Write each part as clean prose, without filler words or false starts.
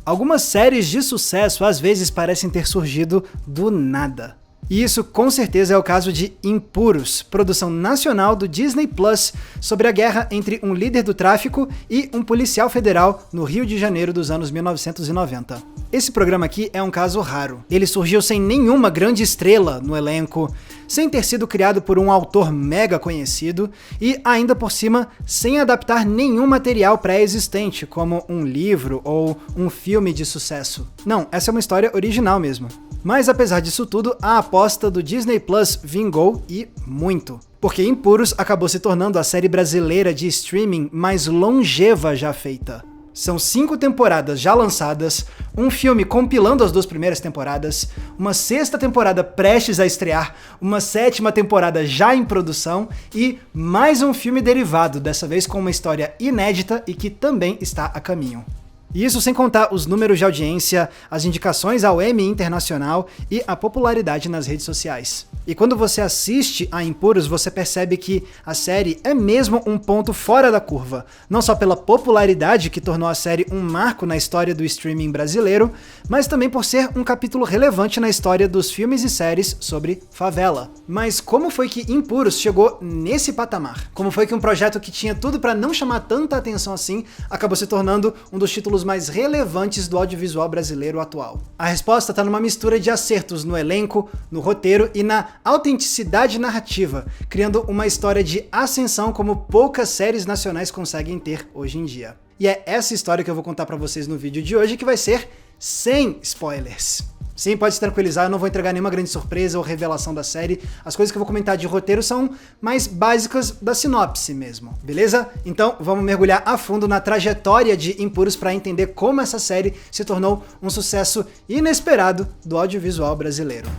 Algumas séries de sucesso às vezes parecem ter surgido do nada. E isso com certeza é o caso de Impuros, produção nacional do Disney Plus, sobre a guerra entre um líder do tráfico e um policial federal no Rio de Janeiro dos anos 1990. Esse programa aqui é um caso raro. Ele surgiu sem nenhuma grande estrela no elenco, sem ter sido criado por um autor mega conhecido e, ainda por cima, sem adaptar nenhum material pré-existente, como um livro ou um filme de sucesso. Não, essa é uma história original mesmo. Mas apesar disso tudo, a aposta do Disney Plus vingou e muito. Porque Impuros acabou se tornando a série brasileira de streaming mais longeva já feita. São 5 temporadas já lançadas, um filme compilando as 2 primeiras temporadas, uma 6ª temporada prestes a estrear, uma 7ª temporada já em produção e mais um filme derivado, dessa vez com uma história inédita e que também está a caminho. E isso sem contar os números de audiência, as indicações ao Emmy Internacional e a popularidade nas redes sociais. E quando você assiste a Impuros, você percebe que a série é mesmo um ponto fora da curva, não só pela popularidade que tornou a série um marco na história do streaming brasileiro, mas também por ser um capítulo relevante na história dos filmes e séries sobre favela. Mas como foi que Impuros chegou nesse patamar? Como foi que um projeto que tinha tudo para não chamar tanta atenção assim acabou se tornando um dos títulos mais relevantes do audiovisual brasileiro atual? A resposta está numa mistura de acertos no elenco, no roteiro e na autenticidade narrativa, criando uma história de ascensão como poucas séries nacionais conseguem ter hoje em dia. E é essa história que eu vou contar pra vocês no vídeo de hoje, que vai ser sem spoilers. Sim, pode se tranquilizar, eu não vou entregar nenhuma grande surpresa ou revelação da série. As coisas que eu vou comentar de roteiro são mais básicas da sinopse mesmo, beleza? Então vamos mergulhar a fundo na trajetória de Impuros para entender como essa série se tornou um sucesso inesperado do audiovisual brasileiro.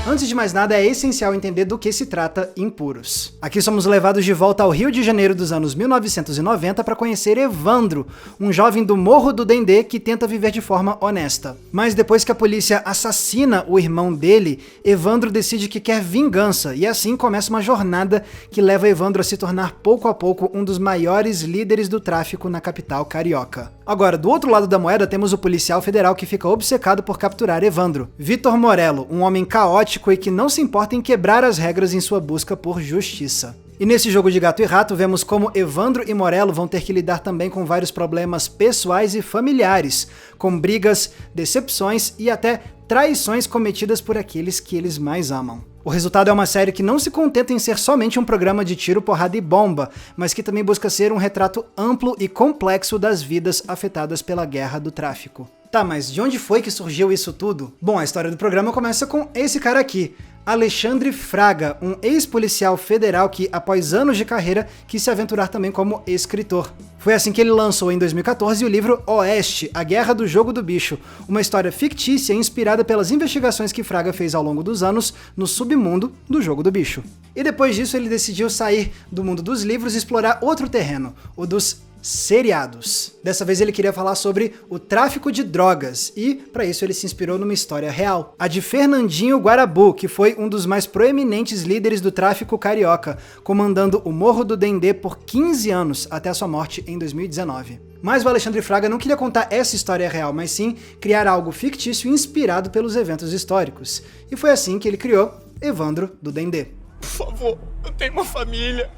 Antes de mais nada, é essencial entender do que se trata Impuros. Aqui somos levados de volta ao Rio de Janeiro dos anos 1990 para conhecer Evandro, um jovem do Morro do Dendê que tenta viver de forma honesta. Mas depois que a polícia assassina o irmão dele, Evandro decide que quer vingança, e assim começa uma jornada que leva Evandro a se tornar pouco a pouco um dos maiores líderes do tráfico na capital carioca. Agora, do outro lado da moeda, temos o policial federal que fica obcecado por capturar Evandro, Vitor Morello, um homem caótico e que não se importa em quebrar as regras em sua busca por justiça. E nesse jogo de gato e rato, vemos como Evandro e Morello vão ter que lidar também com vários problemas pessoais e familiares, com brigas, decepções e até traições cometidas por aqueles que eles mais amam. O resultado é uma série que não se contenta em ser somente um programa de tiro, porrada e bomba, mas que também busca ser um retrato amplo e complexo das vidas afetadas pela guerra do tráfico. Tá, mas de onde foi que surgiu isso tudo? Bom, a história do programa começa com esse cara aqui, Alexandre Fraga, um ex-policial federal que, após anos de carreira, quis se aventurar também como escritor. Foi assim que ele lançou em 2014 o livro Oeste, A Guerra do Jogo do Bicho, uma história fictícia inspirada pelas investigações que Fraga fez ao longo dos anos no submundo do Jogo do Bicho. E depois disso ele decidiu sair do mundo dos livros e explorar outro terreno, o dos seriados. Dessa vez ele queria falar sobre o tráfico de drogas e, para isso, ele se inspirou numa história real. A de Fernandinho Guarabu, que foi um dos mais proeminentes líderes do tráfico carioca, comandando o Morro do Dendê por 15 anos, até a sua morte em 2019. Mas o Alexandre Fraga não queria contar essa história real, mas sim criar algo fictício inspirado pelos eventos históricos. E foi assim que ele criou Evandro do Dendê. Por favor, eu tenho uma família.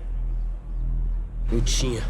Eu tinha.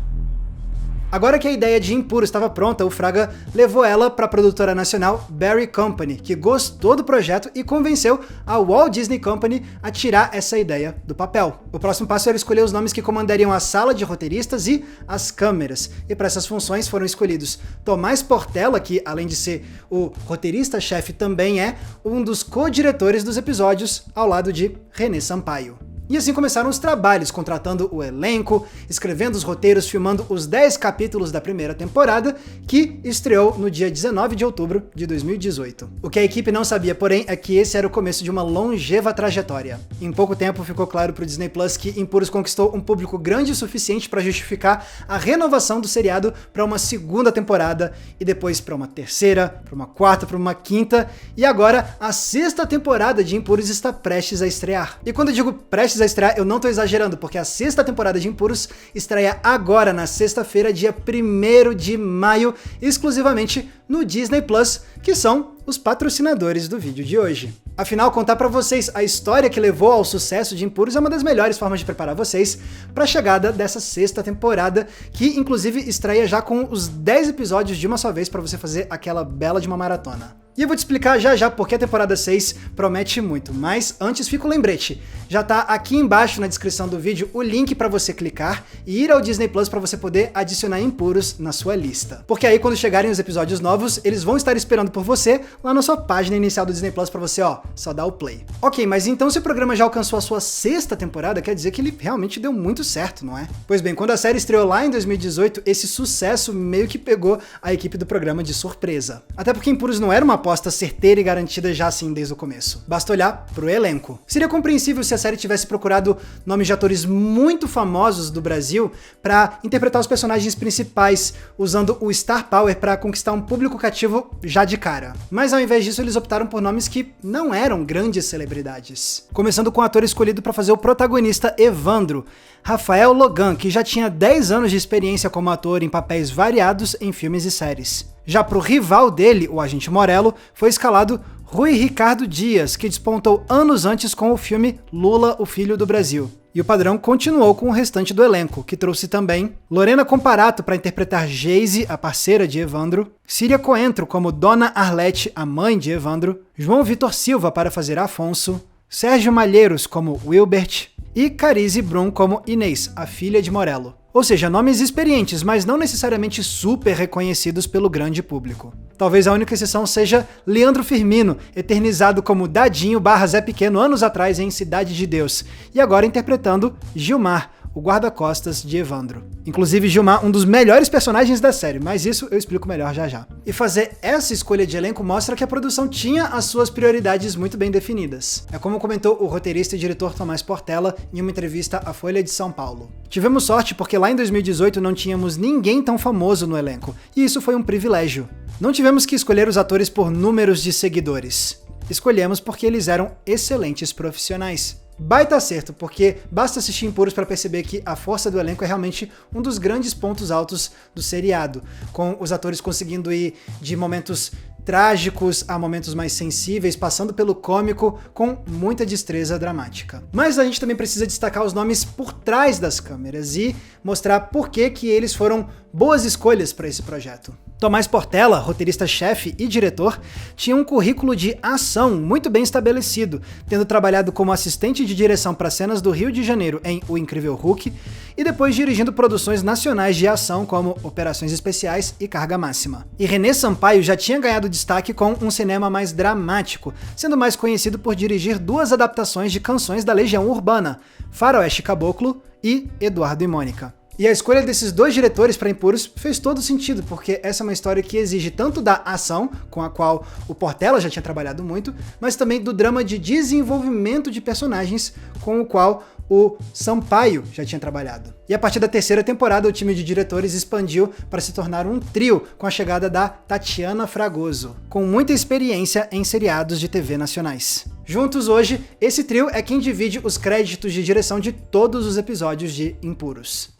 Agora que a ideia de Impuros estava pronta, o Fraga levou ela para a produtora nacional Barry Company, que gostou do projeto e convenceu a Walt Disney Company a tirar essa ideia do papel. O próximo passo era escolher os nomes que comandariam a sala de roteiristas e as câmeras, e para essas funções foram escolhidos Tomás Portela, que além de ser o roteirista-chefe também é um dos co-diretores dos episódios, ao lado de René Sampaio. E assim começaram os trabalhos, contratando o elenco, escrevendo os roteiros, filmando os 10 capítulos da primeira temporada, que estreou no dia 19 de outubro de 2018. O que a equipe não sabia, porém, é que esse era o começo de uma longeva trajetória. Em pouco tempo ficou claro para o Disney Plus que Impuros conquistou um público grande o suficiente para justificar a renovação do seriado para uma segunda temporada, e depois para uma terceira, para uma quarta, para uma quinta, e agora a 6ª temporada de Impuros está prestes a estrear. E quando eu digo prestes prestes a estrear, eu não tô exagerando, porque a sexta temporada de Impuros estreia agora, na sexta-feira, dia 1º de maio, exclusivamente no Disney Plus, que são os patrocinadores do vídeo de hoje. Afinal, contar pra vocês a história que levou ao sucesso de Impuros é uma das melhores formas de preparar vocês pra chegada dessa sexta temporada, que inclusive estreia já com os 10 episódios de uma só vez pra você fazer aquela bela de uma maratona. E eu vou te explicar já já porque a temporada 6 promete muito, mas antes fica o lembrete. Já tá aqui embaixo na descrição do vídeo o link para você clicar e ir ao Disney Plus para você poder adicionar Impuros na sua lista. Porque aí quando chegarem os episódios novos, eles vão estar esperando por você lá na sua página inicial do Disney Plus para você, só dar o play. Ok, mas então se o programa já alcançou a sua sexta temporada, quer dizer que ele realmente deu muito certo, não é? Pois bem, quando a série estreou lá em 2018, esse sucesso meio que pegou a equipe do programa de surpresa. Até porque Impuros não era uma aposta certeira e garantida já assim desde o começo. Basta olhar pro elenco. Seria compreensível se a série tivesse procurado nomes de atores muito famosos do Brasil para interpretar os personagens principais, usando o Star Power para conquistar um público cativo já de cara. Mas ao invés disso, eles optaram por nomes que não eram grandes celebridades. Começando com o ator escolhido para fazer o protagonista Evandro, Rafael Logan, que já tinha 10 anos de experiência como ator em papéis variados em filmes e séries. Já pro rival dele, o Agente Morello, foi escalado Rui Ricardo Dias, que despontou anos antes com o filme Lula, o Filho do Brasil. E o padrão continuou com o restante do elenco, que trouxe também Lorena Comparato para interpretar Geise, a parceira de Evandro, Síria Coentro como Dona Arlete, a mãe de Evandro, João Vitor Silva para fazer Afonso, Sérgio Malheiros como Wilbert e Carize Brum como Inês, a filha de Morello. Ou seja, nomes experientes, mas não necessariamente super reconhecidos pelo grande público. Talvez a única exceção seja Leandro Firmino, eternizado como Dadinho / Zé Pequeno anos atrás em Cidade de Deus, e agora interpretando Gilmar, o guarda-costas de Evandro. Inclusive Gilmar, um dos melhores personagens da série, mas isso eu explico melhor já já. E fazer essa escolha de elenco mostra que a produção tinha as suas prioridades muito bem definidas. É como comentou o roteirista e diretor Tomás Portela em uma entrevista à Folha de São Paulo. Tivemos sorte porque lá em 2018 não tínhamos ninguém tão famoso no elenco, e isso foi um privilégio. Não tivemos que escolher os atores por números de seguidores. Escolhemos porque eles eram excelentes profissionais. Baita acerto, porque basta assistir Impuros para perceber que a força do elenco é realmente um dos grandes pontos altos do seriado, com os atores conseguindo ir de momentos trágicos a momentos mais sensíveis, passando pelo cômico com muita destreza dramática. Mas a gente também precisa destacar os nomes por trás das câmeras e mostrar por que eles foram boas escolhas para esse projeto. Tomás Portela, roteirista-chefe e diretor, tinha um currículo de ação muito bem estabelecido, tendo trabalhado como assistente de direção para cenas do Rio de Janeiro em O Incrível Hulk, e depois dirigindo produções nacionais de ação como Operações Especiais e Carga Máxima. E René Sampaio já tinha ganhado destaque com um cinema mais dramático, sendo mais conhecido por dirigir 2 adaptações de canções da Legião Urbana, Faroeste Caboclo e Eduardo e Mônica. E a escolha desses 2 diretores para Impuros fez todo sentido, porque essa é uma história que exige tanto da ação, com a qual o Portela já tinha trabalhado muito, mas também do drama de desenvolvimento de personagens, com o qual o Sampaio já tinha trabalhado. E a partir da 3ª temporada, o time de diretores expandiu para se tornar um trio, com a chegada da Tatiana Fragoso, com muita experiência em seriados de TV nacionais. Juntos hoje, esse trio é quem divide os créditos de direção de todos os episódios de Impuros.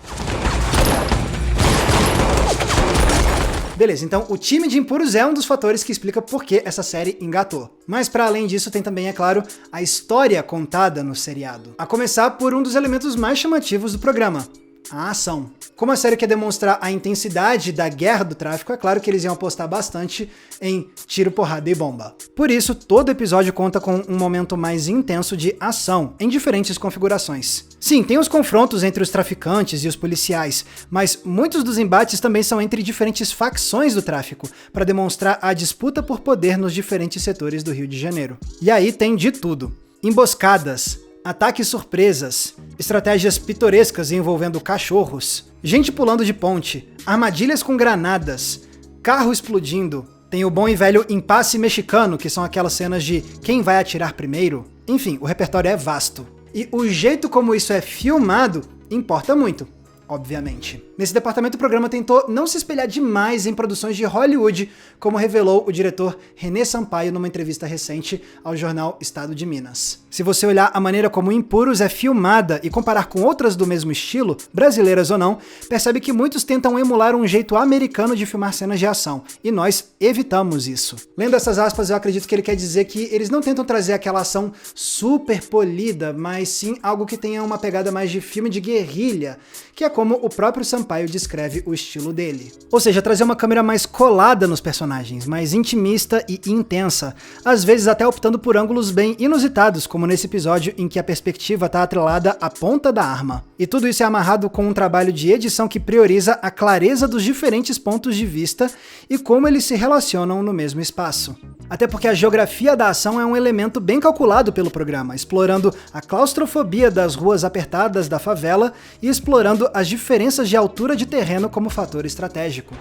Beleza, então o time de Impuros é um dos fatores que explica por que essa série engatou. Mas para além disso tem também, é claro, a história contada no seriado. A começar por um dos elementos mais chamativos do programa, a ação. Como a série quer demonstrar a intensidade da guerra do tráfico, é claro que eles iam apostar bastante em tiro, porrada e bomba. Por isso, todo episódio conta com um momento mais intenso de ação, em diferentes configurações. Sim, tem os confrontos entre os traficantes e os policiais, mas muitos dos embates também são entre diferentes facções do tráfico, para demonstrar a disputa por poder nos diferentes setores do Rio de Janeiro. E aí tem de tudo. Emboscadas, ataques surpresas, estratégias pitorescas envolvendo cachorros, gente pulando de ponte, armadilhas com granadas, carro explodindo, tem o bom e velho impasse mexicano, que são aquelas cenas de quem vai atirar primeiro. Enfim, o repertório é vasto. E o jeito como isso é filmado importa muito. obviamente. Nesse departamento, o programa tentou não se espelhar demais em produções de Hollywood, como revelou o diretor René Sampaio numa entrevista recente ao jornal Estado de Minas. Se você olhar a maneira como Impuros é filmada e comparar com outras do mesmo estilo, brasileiras ou não, percebe que muitos tentam emular um jeito americano de filmar cenas de ação, e nós evitamos isso. Lendo essas aspas, eu acredito que ele quer dizer que eles não tentam trazer aquela ação super polida, mas sim algo que tenha uma pegada mais de filme de guerrilha, que é como o próprio Sampaio descreve o estilo dele. Ou seja, trazer uma câmera mais colada nos personagens, mais intimista e intensa, às vezes até optando por ângulos bem inusitados, como nesse episódio em que a perspectiva está atrelada à ponta da arma. E tudo isso é amarrado com um trabalho de edição que prioriza a clareza dos diferentes pontos de vista e como eles se relacionam no mesmo espaço. Até porque a geografia da ação é um elemento bem calculado pelo programa, explorando a claustrofobia das ruas apertadas da favela e explorando as diferenças de altura de terreno como fator estratégico.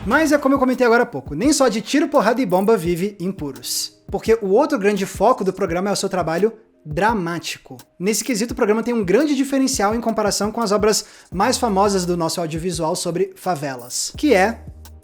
Mas é como eu comentei agora há pouco, nem só de tiro, porrada e bomba vive Impuros. Porque o outro grande foco do programa é o seu trabalho dramático. Nesse quesito, o programa tem um grande diferencial em comparação com as obras mais famosas do nosso audiovisual sobre favelas, que é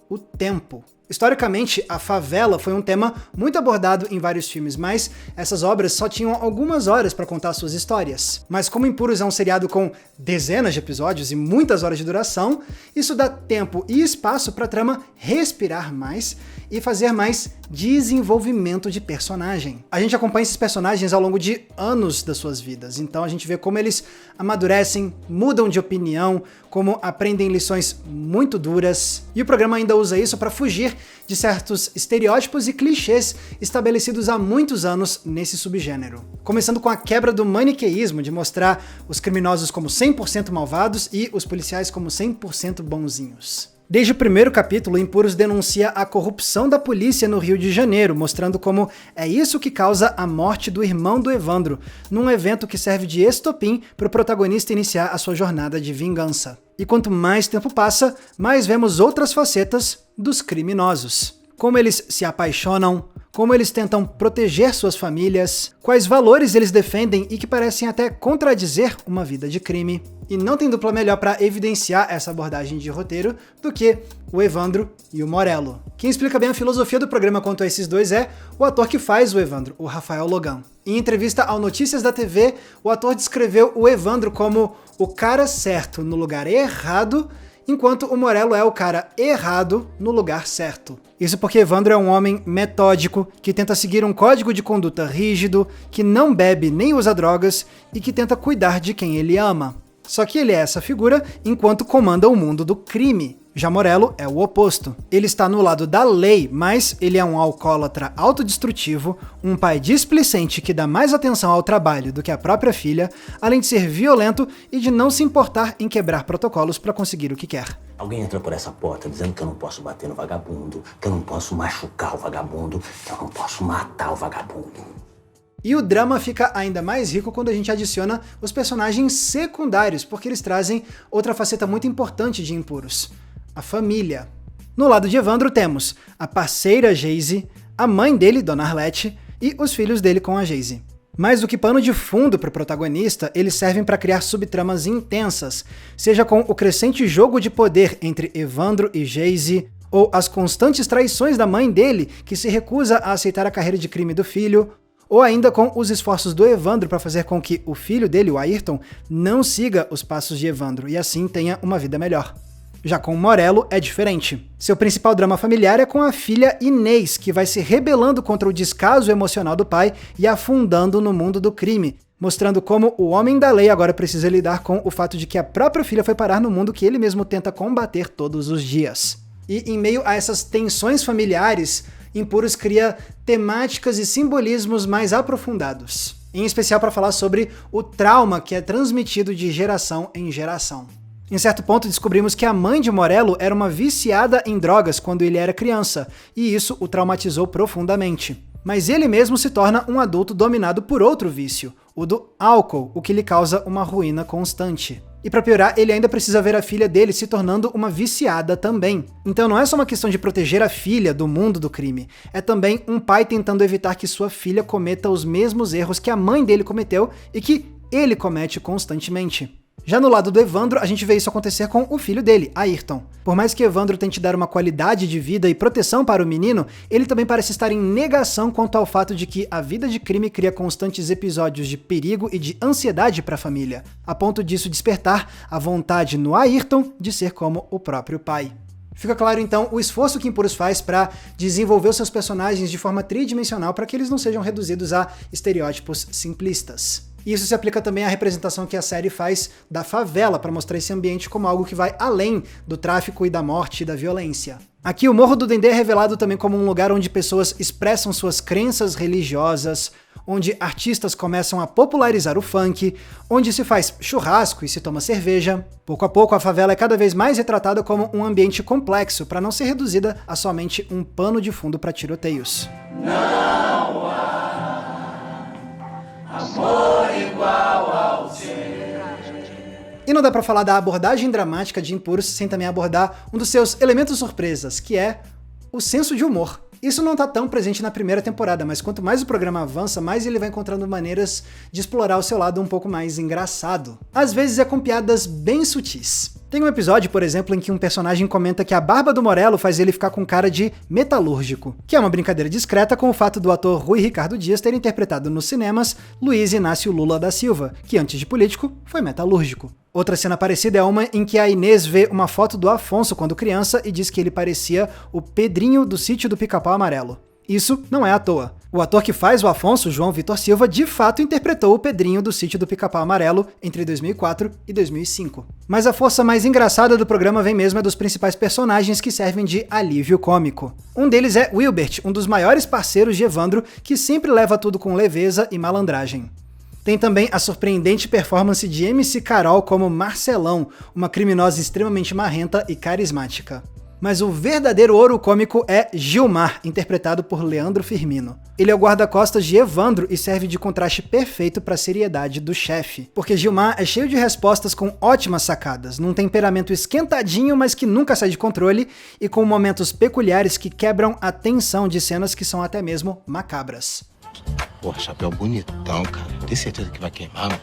o tempo. Historicamente, a favela foi um tema muito abordado em vários filmes, mas essas obras só tinham algumas horas para contar suas histórias. Mas como Impuros é um seriado com dezenas de episódios e muitas horas de duração, isso dá tempo e espaço para a trama respirar mais e fazer mais desenvolvimento de personagem. A gente acompanha esses personagens ao longo de anos das suas vidas, então a gente vê como eles amadurecem, mudam de opinião, como aprendem lições muito duras, e o programa ainda usa isso para fugir de certos estereótipos e clichês estabelecidos há muitos anos nesse subgênero. Começando com a quebra do maniqueísmo, de mostrar os criminosos como 100% malvados e os policiais como 100% bonzinhos. Desde o primeiro capítulo, Impuros denuncia a corrupção da polícia no Rio de Janeiro, mostrando como é isso que causa a morte do irmão do Evandro, num evento que serve de estopim para o protagonista iniciar a sua jornada de vingança. E quanto mais tempo passa, mais vemos outras facetas dos criminosos. Como eles se apaixonam, como eles tentam proteger suas famílias, quais valores eles defendem e que parecem até contradizer uma vida de crime. E não tem dupla melhor para evidenciar essa abordagem de roteiro do que o Evandro e o Morello. Quem explica bem a filosofia do programa quanto a esses dois é o ator que faz o Evandro, o Rafael Logan. Em entrevista ao Notícias da TV, o ator descreveu o Evandro como o cara certo no lugar errado, enquanto o Morello é o cara errado no lugar certo. Isso porque Evandro é um homem metódico, que tenta seguir um código de conduta rígido, que não bebe nem usa drogas e que tenta cuidar de quem ele ama. Só que ele é essa figura enquanto comanda o mundo do crime. Já Morello é o oposto. Ele está no lado da lei, mas ele é um alcoólatra autodestrutivo, um pai displicente que dá mais atenção ao trabalho do que à própria filha, além de ser violento e de não se importar em quebrar protocolos para conseguir o que quer. Alguém entra por essa porta dizendo que eu não posso bater no vagabundo, que eu não posso machucar o vagabundo, que eu não posso matar o vagabundo. E o drama fica ainda mais rico quando a gente adiciona os personagens secundários, porque eles trazem outra faceta muito importante de Impuros: a família. No lado de Evandro temos a parceira Geise, a mãe dele, Dona Arlete, e os filhos dele com a Geise. Mais do que pano de fundo para o protagonista, eles servem para criar subtramas intensas, seja com o crescente jogo de poder entre Evandro e Geise, ou as constantes traições da mãe dele, que se recusa a aceitar a carreira de crime do filho, ou ainda com os esforços do Evandro para fazer com que o filho dele, o Ayrton, não siga os passos de Evandro e assim tenha uma vida melhor. Já com o Morello é diferente. Seu principal drama familiar é com a filha Inês, que vai se rebelando contra o descaso emocional do pai e afundando no mundo do crime, mostrando como o homem da lei agora precisa lidar com o fato de que a própria filha foi parar no mundo que ele mesmo tenta combater todos os dias. E em meio a essas tensões familiares, Impuros cria temáticas e simbolismos mais aprofundados, em especial para falar sobre o trauma que é transmitido de geração em geração. Em certo ponto, descobrimos que a mãe de Morello era uma viciada em drogas quando ele era criança, e isso o traumatizou profundamente. Mas ele mesmo se torna um adulto dominado por outro vício, o do álcool, o que lhe causa uma ruína constante. E para piorar, ele ainda precisa ver a filha dele se tornando uma viciada também. Então não é só uma questão de proteger a filha do mundo do crime, é também um pai tentando evitar que sua filha cometa os mesmos erros que a mãe dele cometeu e que ele comete constantemente. Já no lado do Evandro, a gente vê isso acontecer com o filho dele, Ayrton. Por mais que Evandro tente dar uma qualidade de vida e proteção para o menino, ele também parece estar em negação quanto ao fato de que a vida de crime cria constantes episódios de perigo e de ansiedade para a família, a ponto disso despertar a vontade no Ayrton de ser como o próprio pai. Fica claro, então, o esforço que Impuros faz para desenvolver os seus personagens de forma tridimensional para que eles não sejam reduzidos a estereótipos simplistas. E isso se aplica também à representação que a série faz da favela para mostrar esse ambiente como algo que vai além do tráfico e da morte e da violência. Aqui o Morro do Dendê é revelado também como um lugar onde pessoas expressam suas crenças religiosas, onde artistas começam a popularizar o funk, onde se faz churrasco e se toma cerveja. Pouco a pouco, a favela é cada vez mais retratada como um ambiente complexo, para não ser reduzida a somente um pano de fundo para tiroteios. Não há amor igual ao seu. E não dá pra falar da abordagem dramática de Impuros sem também abordar um dos seus elementos surpresas, que é o senso de humor. Isso não tá tão presente na primeira temporada, mas quanto mais o programa avança, mais ele vai encontrando maneiras de explorar o seu lado um pouco mais engraçado. Às vezes é com piadas bem sutis. Tem um episódio, por exemplo, em que um personagem comenta que a barba do Morello faz ele ficar com cara de metalúrgico, que é uma brincadeira discreta com o fato do ator Rui Ricardo Dias ter interpretado nos cinemas Luiz Inácio Lula da Silva, que antes de político foi metalúrgico. Outra cena parecida é uma em que a Inês vê uma foto do Afonso quando criança e diz que ele parecia o Pedrinho do Sítio do Pica-Pau Amarelo. Isso não é à toa. O ator que faz o Afonso, João Vitor Silva, de fato interpretou o Pedrinho do Sítio do Pica-Pau Amarelo entre 2004 e 2005. Mas a força mais engraçada do programa vem mesmo dos principais personagens que servem de alívio cômico. Um deles é Wilbert, um dos maiores parceiros de Evandro, que sempre leva tudo com leveza e malandragem. Tem também a surpreendente performance de MC Carol como Marcelão, uma criminosa extremamente marrenta e carismática. Mas o verdadeiro ouro cômico é Gilmar, interpretado por Leandro Firmino. Ele é o guarda-costas de Evandro e serve de contraste perfeito para a seriedade do chefe, porque Gilmar é cheio de respostas com ótimas sacadas, num temperamento esquentadinho, mas que nunca sai de controle, e com momentos peculiares que quebram a tensão de cenas que são até mesmo macabras. Porra, chapéu bonitão, cara. Tem certeza que vai queimar, mano?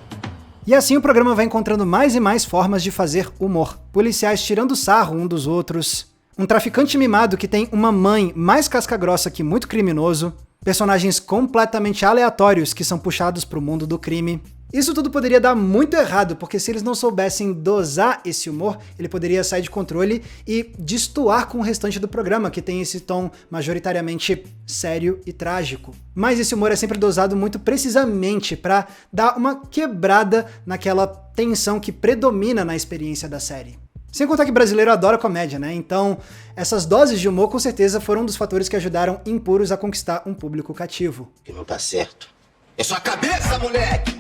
E assim o programa vai encontrando mais e mais formas de fazer humor. Policiais tirando sarro um dos outros, um traficante mimado que tem uma mãe mais casca-grossa que muito criminoso, personagens completamente aleatórios que são puxados para o mundo do crime. Isso tudo poderia dar muito errado, porque se eles não soubessem dosar esse humor, ele poderia sair de controle e destoar com o restante do programa, que tem esse tom majoritariamente sério e trágico. Mas esse humor é sempre dosado muito precisamente para dar uma quebrada naquela tensão que predomina na experiência da série. Sem contar que brasileiro adora comédia, né? Então, essas doses de humor com certeza foram um dos fatores que ajudaram Impuros a conquistar um público cativo. E não tá certo. É sua cabeça, moleque!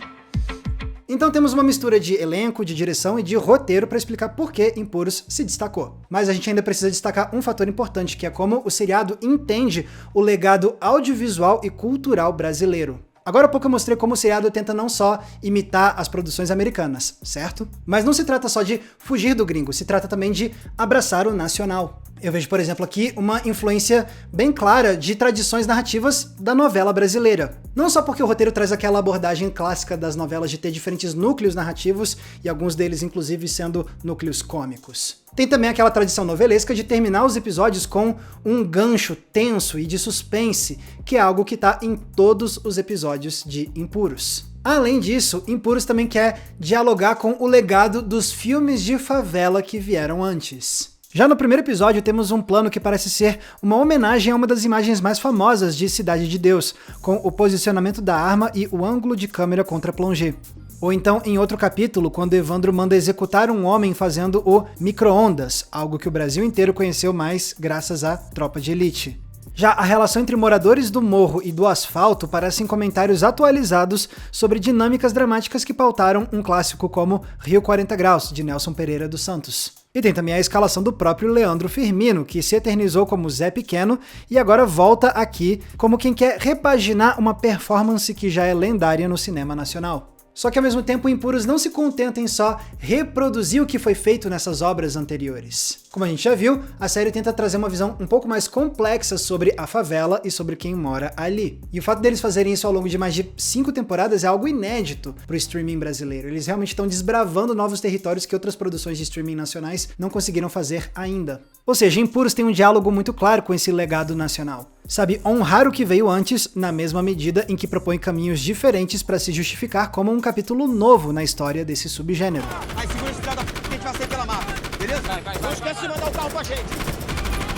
Então temos uma mistura de elenco, de direção e de roteiro para explicar por que Impuros se destacou. Mas a gente ainda precisa destacar um fator importante, que é como o seriado entende o legado audiovisual e cultural brasileiro. Agora há pouco eu mostrei como o seriado tenta não só imitar as produções americanas, certo? Mas não se trata só de fugir do gringo, se trata também de abraçar o nacional. Eu vejo, por exemplo, aqui uma influência bem clara de tradições narrativas da novela brasileira. Não só porque o roteiro traz aquela abordagem clássica das novelas de ter diferentes núcleos narrativos, e alguns deles inclusive sendo núcleos cômicos. Tem também aquela tradição novelesca de terminar os episódios com um gancho tenso e de suspense, que é algo que está em todos os episódios de Impuros. Além disso, Impuros também quer dialogar com o legado dos filmes de favela que vieram antes. Já no primeiro episódio temos um plano que parece ser uma homenagem a uma das imagens mais famosas de Cidade de Deus, com o posicionamento da arma e o ângulo de câmera contra-plongé. Ou então, em outro capítulo, quando Evandro manda executar um homem fazendo o micro-ondas, algo que o Brasil inteiro conheceu mais graças à Tropa de Elite. Já a relação entre moradores do morro e do asfalto parecem comentários atualizados sobre dinâmicas dramáticas que pautaram um clássico como Rio 40 Graus, de Nelson Pereira dos Santos. E tem também a escalação do próprio Leandro Firmino, que se eternizou como Zé Pequeno e agora volta aqui como quem quer repaginar uma performance que já é lendária no cinema nacional. Só que ao mesmo tempo, Impuros não se contenta em só reproduzir o que foi feito nessas obras anteriores. Como a gente já viu, a série tenta trazer uma visão um pouco mais complexa sobre a favela e sobre quem mora ali. E o fato deles fazerem isso ao longo de mais de 5 temporadas é algo inédito pro streaming brasileiro. Eles realmente estão desbravando novos territórios que outras produções de streaming nacionais não conseguiram fazer ainda. Ou seja, Impuros tem um diálogo muito claro com esse legado nacional. Sabe honrar o que veio antes, na mesma medida em que propõe caminhos diferentes para se justificar como um capítulo novo na história desse subgênero. Vai, segura esse estrada que a gente vai sair pela mata, beleza? Não esquece de mandar o carro pra gente.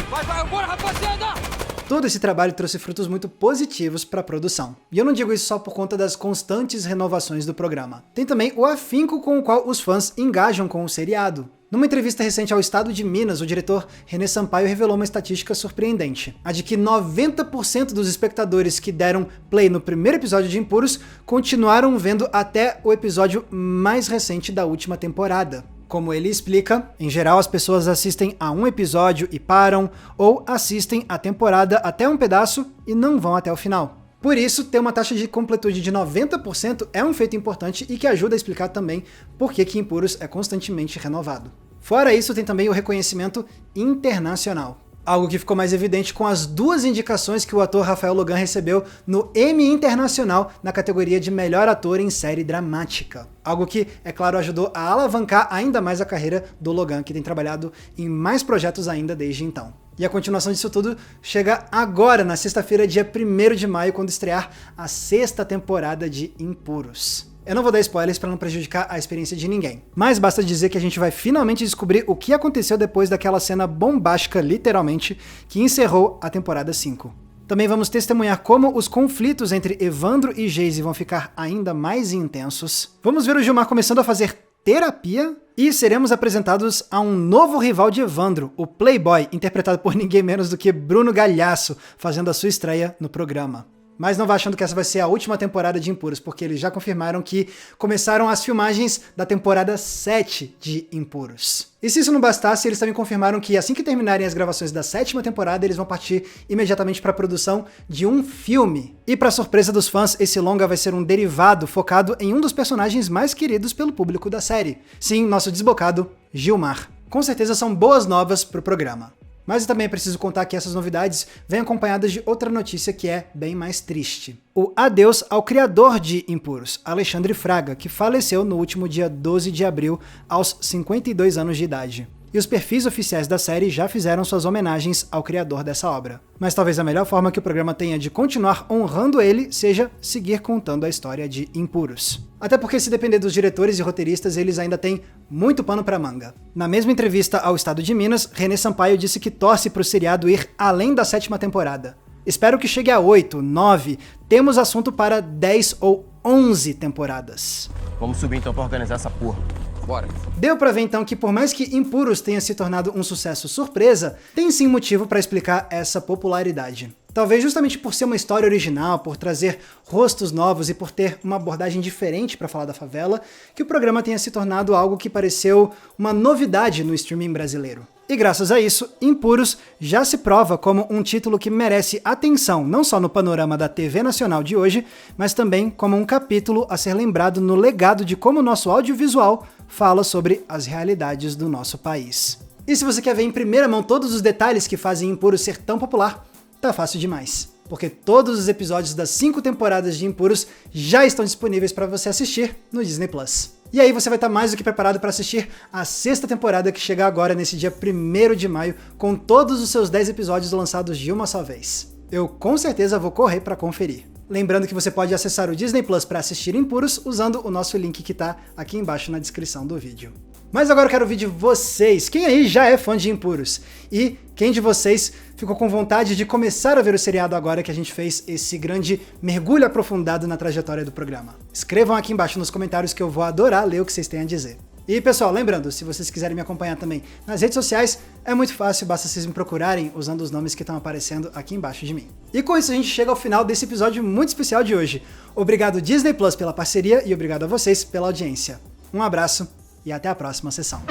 Vai, bora, rapaziada! Todo esse trabalho trouxe frutos muito positivos para a produção. E eu não digo isso só por conta das constantes renovações do programa. Tem também o afinco com o qual os fãs engajam com o seriado. Numa entrevista recente ao Estado de Minas, o diretor René Sampaio revelou uma estatística surpreendente. A de que 90% dos espectadores que deram play no primeiro episódio de Impuros continuaram vendo até o episódio mais recente da última temporada. Como ele explica, em geral as pessoas assistem a um episódio e param, ou assistem a temporada até um pedaço e não vão até o final. Por isso, ter uma taxa de completude de 90% é um feito importante e que ajuda a explicar também por que Impuros é constantemente renovado. Fora isso, tem também o reconhecimento internacional. Algo que ficou mais evidente com as 2 indicações que o ator Rafael Logan recebeu no Emmy Internacional na categoria de melhor ator em série dramática. Algo que, é claro, ajudou a alavancar ainda mais a carreira do Logan, que tem trabalhado em mais projetos ainda desde então. E a continuação disso tudo chega agora, na sexta-feira, dia 1º de maio, quando estrear a 6ª temporada de Impuros. Eu não vou dar spoilers para não prejudicar a experiência de ninguém, mas basta dizer que a gente vai finalmente descobrir o que aconteceu depois daquela cena bombástica, literalmente, que encerrou a temporada 5. Também vamos testemunhar como os conflitos entre Evandro e Geise vão ficar ainda mais intensos. Vamos ver o Gilmar começando a fazer terapia e seremos apresentados a um novo rival de Evandro, o Playboy, interpretado por ninguém menos do que Bruno Galhaço, fazendo a sua estreia no programa. Mas não vá achando que essa vai ser a última temporada de Impuros, porque eles já confirmaram que começaram as filmagens da temporada 7 de Impuros. E se isso não bastasse, eles também confirmaram que assim que terminarem as gravações da 7ª temporada, eles vão partir imediatamente para a produção de um filme. E para surpresa dos fãs, esse longa vai ser um derivado focado em um dos personagens mais queridos pelo público da série. Sim, nosso desbocado, Gilmar. Com certeza são boas novas para o programa. Mas eu também é preciso contar que essas novidades vêm acompanhadas de outra notícia que é bem mais triste. O adeus ao criador de Impuros, Alexandre Fraga, que faleceu no último dia 12 de abril, aos 52 anos de idade. E os perfis oficiais da série já fizeram suas homenagens ao criador dessa obra. Mas talvez a melhor forma que o programa tenha de continuar honrando ele seja seguir contando a história de Impuros. Até porque, se depender dos diretores e roteiristas, eles ainda têm muito pano pra manga. Na mesma entrevista ao Estado de Minas, René Sampaio disse que torce pro seriado ir além da 7ª temporada. Espero que chegue a 8, 9, temos assunto para 10 ou 11 temporadas. Vamos subir então pra organizar essa porra. Bora. Deu pra ver então que por mais que Impuros tenha se tornado um sucesso surpresa, tem sim motivo pra explicar essa popularidade. Talvez justamente por ser uma história original, por trazer rostos novos e por ter uma abordagem diferente para falar da favela, que o programa tenha se tornado algo que pareceu uma novidade no streaming brasileiro. E graças a isso, Impuros já se prova como um título que merece atenção não só no panorama da TV nacional de hoje, mas também como um capítulo a ser lembrado no legado de como o nosso audiovisual fala sobre as realidades do nosso país. E se você quer ver em primeira mão todos os detalhes que fazem Impuros ser tão popular, tá fácil demais, porque todos os episódios das 5 temporadas de Impuros já estão disponíveis para você assistir no Disney+. E aí você vai estar mais do que preparado para assistir a 6ª temporada que chega agora nesse dia 1º de maio, com todos os seus 10 episódios lançados de uma só vez. Eu com certeza vou correr para conferir. Lembrando que você pode acessar o Disney Plus para assistir Impuros usando o nosso link que está aqui embaixo na descrição do vídeo. Mas agora eu quero ouvir de vocês, quem aí já é fã de Impuros? E quem de vocês ficou com vontade de começar a ver o seriado agora que a gente fez esse grande mergulho aprofundado na trajetória do programa? Escrevam aqui embaixo nos comentários que eu vou adorar ler o que vocês têm a dizer. E pessoal, lembrando, se vocês quiserem me acompanhar também nas redes sociais, é muito fácil, basta vocês me procurarem usando os nomes que estão aparecendo aqui embaixo de mim. E com isso a gente chega ao final desse episódio muito especial de hoje. Obrigado Disney Plus pela parceria e obrigado a vocês pela audiência. Um abraço e até a próxima sessão.